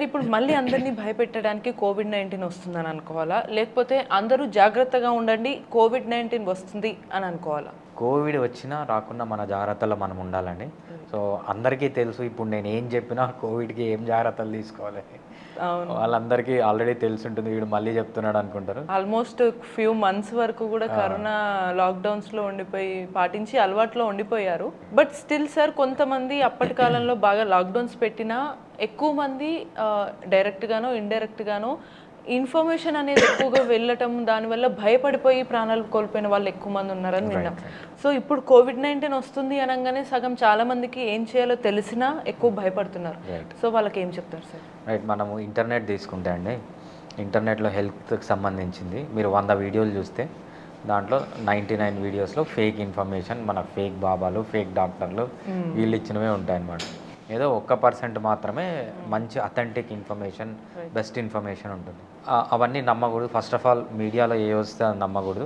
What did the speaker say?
ఇప్పుడు మళ్ళీ అందరినీ భయపెట్టడానికి కోవిడ్-19 వస్తుందని అనుకోవాలా? లేకపోతే అందరూ జాగ్రత్తగా ఉండండి, కోవిడ్-19 వస్తుంది అని అనుకోవాలా? కోవిడ్ వచ్చినా, రాకున్నా మన జాగ్రత్తలో మనం ఉండాలండి. సో, అందరికీ తెలుసు ఇప్పుడు నేనేం చెప్పినా కోవిడ్‌కి ఏం జాగ్రత్తలు తీసుకోవాలని. అవును. వాళ్ళందరికీ ఆల్రెడీ తెలిసుంటుంది. వీడు మళ్ళీ చెప్తున్నాడు అనుకుంటారు. ఆల్మోస్ట్ ఫ్యూ మంత్స్ వరకు కూడా కరోనా లాక్‌డౌన్స్‌లో ఉండిపోయి, పాటించి అలవాట్లో ఉండిపోయారు. బట్ స్టిల్ సార్ కొంతమంది అప్పటి కాలంలో బాగా లాక్‌డౌన్స్ పెట్టినా ఎక్కువ మంది డైరెక్ట్‌గానో, ఇండైరెక్ట్‌గానో ఇన్ఫర్మేషన్ అనేది ఎక్కువగా వెళ్ళటం, దానివల్ల భయపడిపోయి ప్రాణాలు కోల్పోయిన వాళ్ళు ఎక్కువ మంది ఉన్నారని విన్నాం. సో ఇప్పుడు కోవిడ్-19 వస్తుంది అనంగానే సగం చాలా మందికి ఏం చేయాలో తెలిసినా ఎక్కువ భయపడుతున్నారు. సో వాళ్ళకి ఏం చెప్తారు సార్? రైట్. మనము ఇంటర్నెట్ తీసుకుంటే అండి, ఇంటర్నెట్‌లో హెల్త్‌కి సంబంధించింది మీరు 100 వీడియోలు చూస్తే దాంట్లో 99 వీడియోస్‌లో ఫేక్ ఇన్ఫర్మేషన్, మన ఫేక్ బాబాలు, ఫేక్ డాక్టర్లు వీళ్ళు ఇచ్చినవే ఉంటాయన్నమాట. ఏదో 1% మాత్రమే మంచి అథెంటిక్ ఇన్ఫర్మేషన్, బెస్ట్ ఇన్ఫర్మేషన్ ఉంటుంది. అవన్నీ నమ్మకూడదు. ఫస్ట్ ఆఫ్ ఆల్ మీడియాలో ఏ వస్తే అది నమ్మకూడదు.